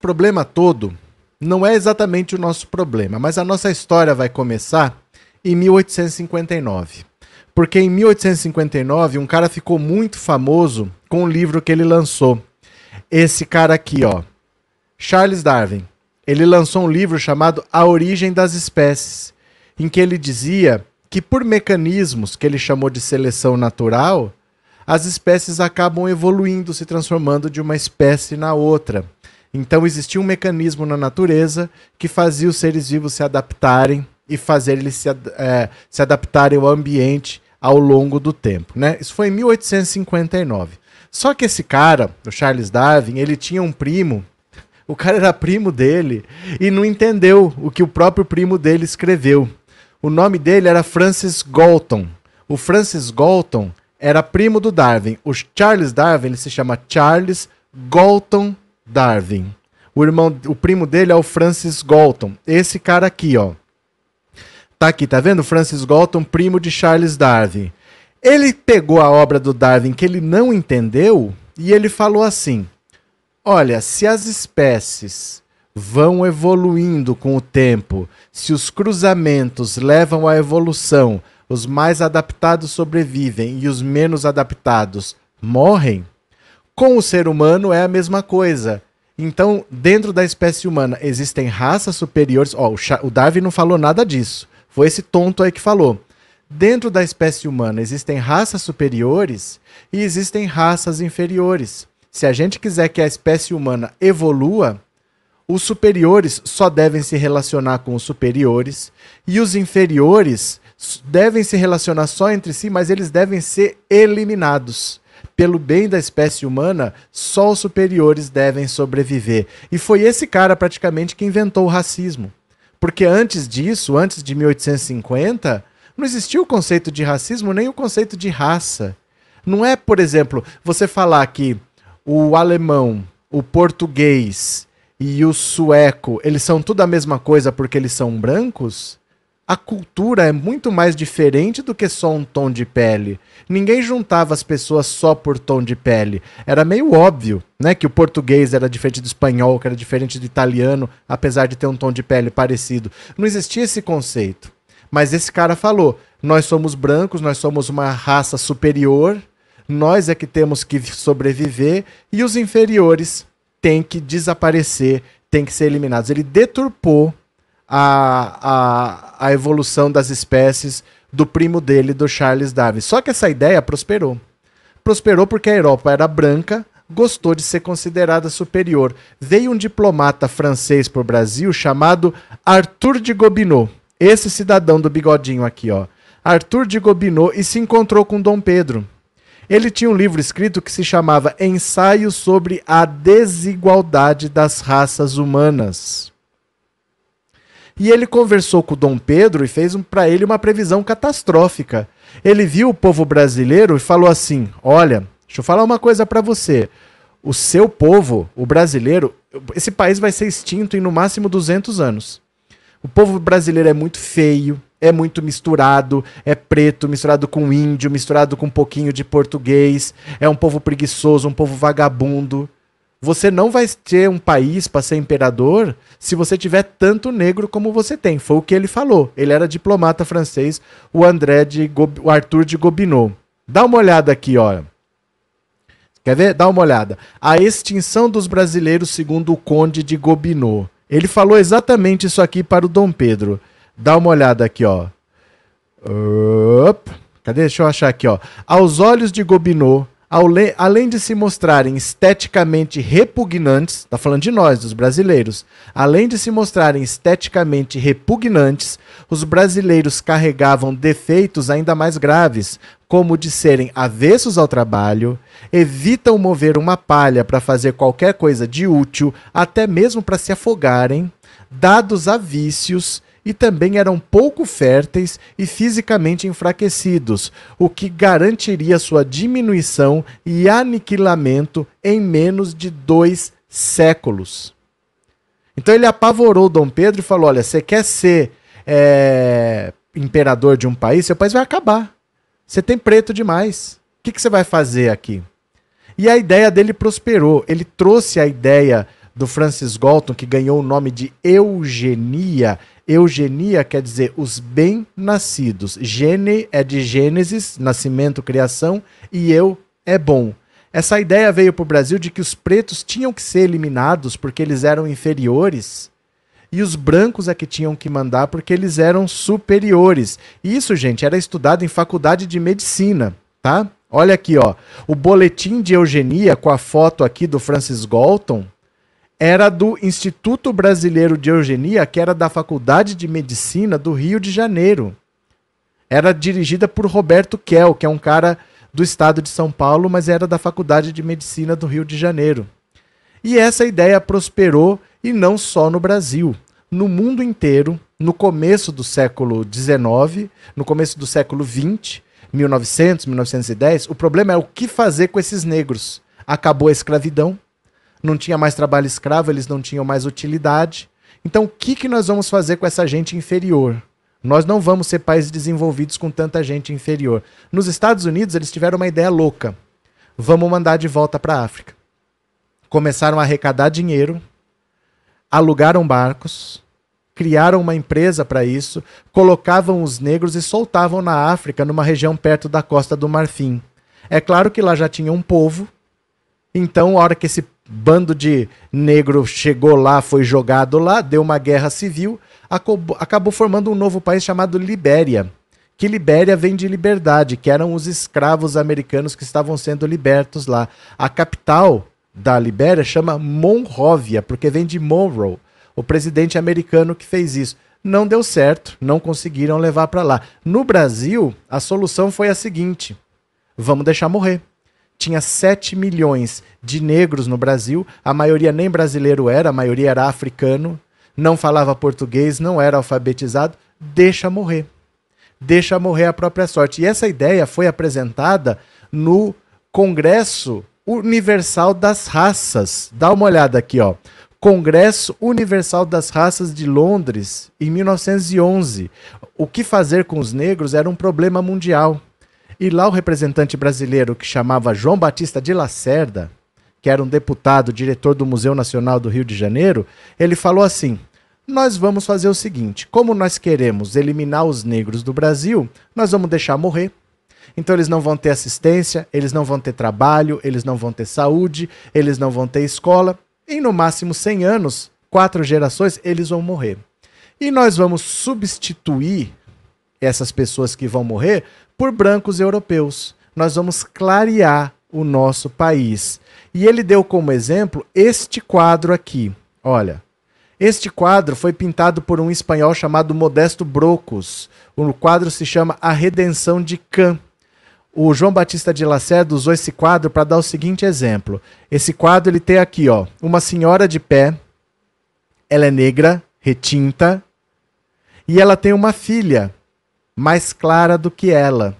O problema todo não é exatamente o nosso problema, mas a nossa história vai começar em 1859. Porque em 1859 um cara ficou muito famoso com o livro que ele lançou. Esse cara aqui, ó, Charles Darwin. Ele lançou um livro chamado A Origem das Espécies, em que ele dizia que por mecanismos que ele chamou de seleção natural, as espécies acabam evoluindo, se transformando de uma espécie na outra. Então existia um mecanismo na natureza que fazia os seres vivos se adaptarem e fazer eles se adaptarem ao ambiente ao longo do tempo, né? Isso foi em 1859. Só que esse cara, o Charles Darwin, ele tinha um primo, o cara era primo dele e não entendeu o que o próprio primo dele escreveu. O nome dele era Francis Galton. O Francis Galton era primo do Darwin. O Charles Darwin, ele se chama Charles Galton Darwin. O primo dele é o Francis Galton. Esse cara aqui, ó. Tá aqui, tá vendo? Francis Galton, primo de Charles Darwin. Ele pegou a obra do Darwin que ele não entendeu e ele falou assim: olha, se as espécies vão evoluindo com o tempo, se os cruzamentos levam à evolução, os mais adaptados sobrevivem e os menos adaptados morrem, com o ser humano é a mesma coisa. Então, dentro da espécie humana existem raças superiores. Ó, o Darwin não falou nada disso. Foi esse tonto aí que falou. Dentro da espécie humana existem raças superiores e existem raças inferiores. Se a gente quiser que a espécie humana evolua, os superiores só devem se relacionar com os superiores e os inferiores devem se relacionar só entre si, mas eles devem ser eliminados. Pelo bem da espécie humana, só os superiores devem sobreviver. E foi esse cara praticamente que inventou o racismo. Porque antes disso, antes de 1850, não existia o conceito de racismo nem o conceito de raça. Não é, por exemplo, você falar que o alemão, o português e o sueco, eles são tudo a mesma coisa porque eles são brancos? A cultura é muito mais diferente do que só um tom de pele. Ninguém juntava as pessoas só por tom de pele. Era meio óbvio, né, que o português era diferente do espanhol, que era diferente do italiano, apesar de ter um tom de pele parecido. Não existia esse conceito. Mas esse cara falou, nós somos brancos, nós somos uma raça superior, nós é que temos que sobreviver e os inferiores têm que desaparecer, têm que ser eliminados. Ele deturpou a evolução das espécies do primo dele, do Charles Darwin. Só que essa ideia prosperou. Prosperou porque a Europa era branca, gostou de ser considerada superior. Veio um diplomata francês para o Brasil chamado Arthur de Gobineau. Esse cidadão do bigodinho aqui, ó. Arthur de Gobineau, e se encontrou com Dom Pedro. Ele tinha um livro escrito que se chamava Ensaio sobre a Desigualdade das Raças Humanas. E ele conversou com o Dom Pedro e fez para ele uma previsão catastrófica. Ele viu o povo brasileiro e falou assim, olha, deixa eu falar uma coisa para você. O seu povo, o brasileiro, esse país vai ser extinto em no máximo 200 anos. O povo brasileiro é muito feio, é muito misturado, é preto, misturado com índio, misturado com um pouquinho de português, é um povo preguiçoso, um povo vagabundo. Você não vai ter um país para ser imperador se você tiver tanto negro como você tem. Foi o que ele falou. Ele era diplomata francês, o Arthur de Gobineau. Dá uma olhada aqui, ó. Quer ver? Dá uma olhada. A extinção dos brasileiros segundo o Conde de Gobineau. Ele falou exatamente isso aqui para o Dom Pedro. Dá uma olhada aqui, ó. Cadê? Deixa eu achar aqui, ó. Aos olhos de Gobineau, além de se mostrarem esteticamente repugnantes, tá falando de nós, dos brasileiros, além de se mostrarem esteticamente repugnantes, os brasileiros carregavam defeitos ainda mais graves, como de serem avessos ao trabalho, evitam mover uma palha para fazer qualquer coisa de útil, até mesmo para se afogarem, dados a vícios, e também eram pouco férteis e fisicamente enfraquecidos, o que garantiria sua diminuição e aniquilamento em menos de 2 séculos. Então ele apavorou Dom Pedro e falou, olha, você quer ser imperador de um país, seu país vai acabar. Você tem preto demais. O que você vai fazer aqui? E a ideia dele prosperou. Ele trouxe a ideia do Francis Galton, que ganhou o nome de eugenia. Eugenia quer dizer os bem-nascidos. Gene é de Gênesis, nascimento, criação, e eu é bom. Essa ideia veio para o Brasil de que os pretos tinham que ser eliminados porque eles eram inferiores e os brancos é que tinham que mandar porque eles eram superiores. E isso, gente, era estudado em faculdade de medicina, tá? Olha aqui, ó, o boletim de eugenia com a foto aqui do Francis Galton era do Instituto Brasileiro de Eugenia, que era da Faculdade de Medicina do Rio de Janeiro. Era dirigida por Roberto Kell, que é um cara do estado de São Paulo, mas era da Faculdade de Medicina do Rio de Janeiro. E essa ideia prosperou, e não só no Brasil. No mundo inteiro, no começo do século XIX, no começo do século XX, 1900, 1910, o problema é o que fazer com esses negros. Acabou a escravidão, não tinha mais trabalho escravo, eles não tinham mais utilidade. Então, o que nós vamos fazer com essa gente inferior? Nós não vamos ser países desenvolvidos com tanta gente inferior. Nos Estados Unidos, eles tiveram uma ideia louca. Vamos mandar de volta para a África. Começaram a arrecadar dinheiro, alugaram barcos, criaram uma empresa para isso, colocavam os negros e soltavam na África, numa região perto da Costa do Marfim. É claro que lá já tinha um povo, então a hora que esse bando de negro chegou lá, foi jogado lá, deu uma guerra civil, acabou formando um novo país chamado Libéria, que Libéria vem de liberdade, que eram os escravos americanos que estavam sendo libertos lá. A capital da Libéria chama Monrovia, porque vem de Monroe, o presidente americano que fez isso. Não deu certo, não conseguiram levar para lá. No Brasil, a solução foi a seguinte: vamos deixar morrer. Tinha 7 milhões de negros no Brasil, a maioria nem brasileiro era, a maioria era africano, não falava português, não era alfabetizado, deixa morrer. Deixa morrer a própria sorte. E essa ideia foi apresentada no Congresso Universal das Raças. Dá uma olhada aqui, ó. Congresso Universal das Raças de Londres, em 1911. O que fazer com os negros era um problema mundial. E lá o representante brasileiro, que chamava João Batista de Lacerda, que era um deputado, diretor do Museu Nacional do Rio de Janeiro, ele falou assim: nós vamos fazer o seguinte, como nós queremos eliminar os negros do Brasil, nós vamos deixar morrer. Então eles não vão ter assistência, eles não vão ter trabalho, eles não vão ter saúde, eles não vão ter escola. Em no máximo 100 anos, 4 gerações, eles vão morrer. E nós vamos substituir essas pessoas que vão morrer por brancos europeus. Nós vamos clarear o nosso país. E ele deu como exemplo este quadro aqui. Olha, este quadro foi pintado por um espanhol chamado Modesto Brocos. O quadro se chama A Redenção de Can. O João Batista de Lacerda usou esse quadro para dar o seguinte exemplo. Esse quadro ele tem aqui, ó, uma senhora de pé, ela é negra, retinta, e ela tem uma filha mais clara do que ela.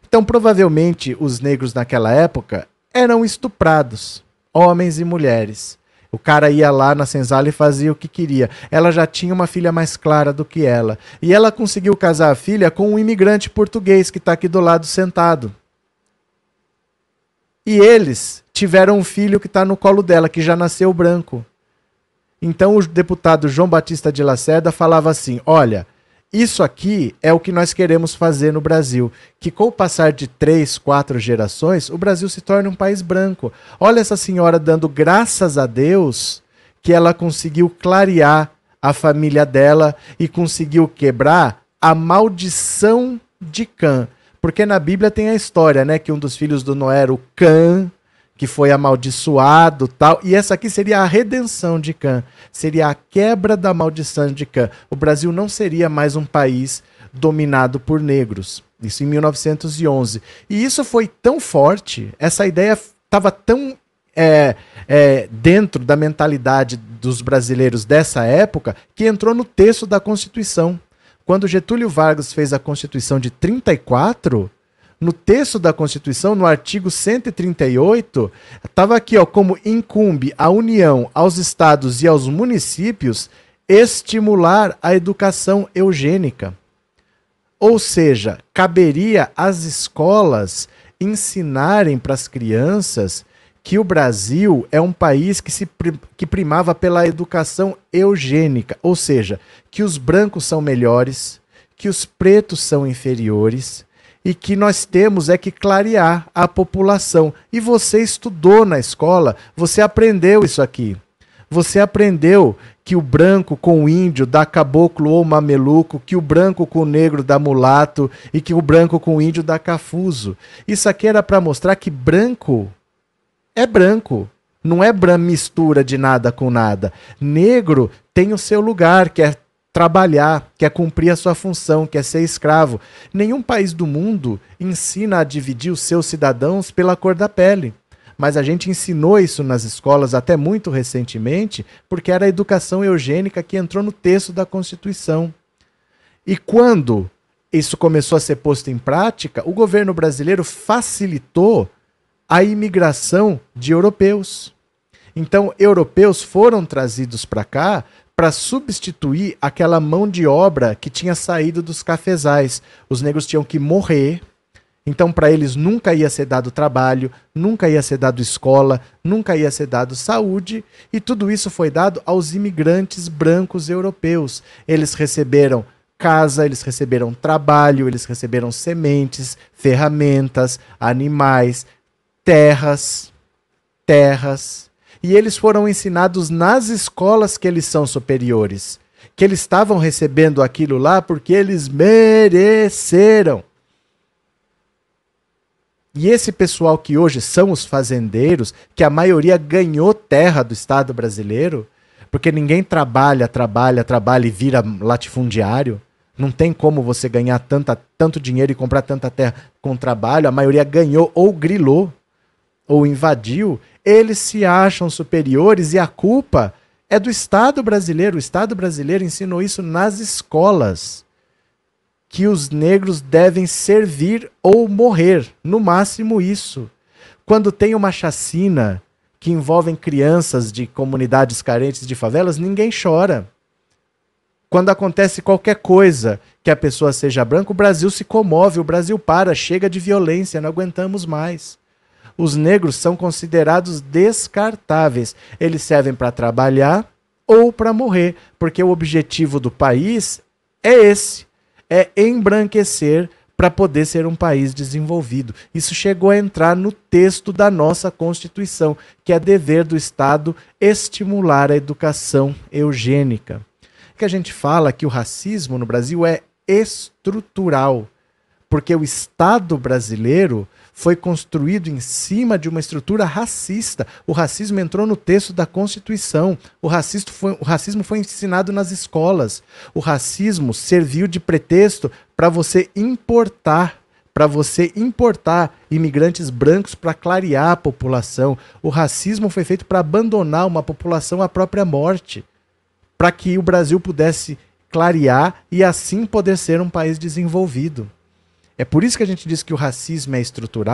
Então, provavelmente, os negros naquela época eram estuprados, homens e mulheres. O cara ia lá na senzala e fazia o que queria. Ela já tinha uma filha mais clara do que ela. E ela conseguiu casar a filha com um imigrante português que está aqui do lado sentado. E eles tiveram um filho que está no colo dela, que já nasceu branco. Então o deputado João Batista de Lacerda falava assim: olha, isso aqui é o que nós queremos fazer no Brasil, que com o passar de 3, 4 gerações, o Brasil se torne um país branco. Olha essa senhora dando graças a Deus que ela conseguiu clarear a família dela e conseguiu quebrar a maldição de Cã. Porque na Bíblia tem a história, né, que um dos filhos do Noé era o Cã, que foi amaldiçoado, tal, e essa aqui seria a redenção de Cã, seria a quebra da maldição de Cã. O Brasil não seria mais um país dominado por negros, isso em 1911. E isso foi tão forte, essa ideia estava tão dentro da mentalidade dos brasileiros dessa época, que entrou no texto da Constituição. Quando Getúlio Vargas fez a Constituição de 34, no texto da Constituição, no artigo 138, estava aqui, ó, como incumbe à União, aos estados e aos municípios estimular a educação eugênica. Ou seja, caberia às escolas ensinarem para as crianças que o Brasil é um país que primava pela educação eugênica, ou seja, que os brancos são melhores, que os pretos são inferiores e que nós temos é que clarear a população. E você estudou na escola, você aprendeu isso aqui. Você aprendeu que o branco com o índio dá caboclo ou mameluco, que o branco com o negro dá mulato e que o branco com o índio dá cafuso. Isso aqui era para mostrar que branco é branco, não é mistura de nada com nada. Negro tem o seu lugar, quer trabalhar, quer cumprir a sua função, quer ser escravo. Nenhum país do mundo ensina a dividir os seus cidadãos pela cor da pele. Mas a gente ensinou isso nas escolas até muito recentemente, porque era a educação eugênica que entrou no texto da Constituição. E quando isso começou a ser posto em prática, o governo brasileiro facilitou a imigração de europeus. Então, europeus foram trazidos para cá para substituir aquela mão de obra que tinha saído dos cafezais. Os negros tinham que morrer. Então, para eles nunca ia ser dado trabalho, nunca ia ser dado escola, nunca ia ser dado saúde, e tudo isso foi dado aos imigrantes brancos europeus. Eles receberam casa, eles receberam trabalho, eles receberam sementes, ferramentas, animais, terras, e eles foram ensinados nas escolas que eles são superiores, que eles estavam recebendo aquilo lá porque eles mereceram. E esse pessoal que hoje são os fazendeiros, que a maioria ganhou terra do Estado brasileiro, porque ninguém trabalha e vira latifundiário. Não tem como você ganhar tanto dinheiro e comprar tanta terra com trabalho. A maioria ganhou ou grilou ou invadiu. Eles se acham superiores e a culpa é do Estado brasileiro. O Estado brasileiro ensinou isso nas escolas, que os negros devem servir ou morrer, no máximo isso. Quando tem uma chacina que envolve crianças de comunidades carentes de favelas, ninguém chora. Quando acontece qualquer coisa que a pessoa seja branca, o Brasil se comove, o Brasil para, chega de violência, não aguentamos mais. Os negros são considerados descartáveis. Eles servem para trabalhar ou para morrer, porque o objetivo do país é esse. É embranquecer para poder ser um país desenvolvido. Isso chegou a entrar no texto da nossa Constituição, que é dever do Estado estimular a educação eugênica. Que a gente fala que o racismo no Brasil é estrutural, porque o Estado brasileiro foi construído em cima de uma estrutura racista. O racismo entrou no texto da Constituição. O racismo foi ensinado nas escolas. O racismo serviu de pretexto para você importar imigrantes brancos para clarear a população. O racismo foi feito para abandonar uma população à própria morte, para que o Brasil pudesse clarear e assim poder ser um país desenvolvido. É por isso que a gente diz que o racismo é estrutural.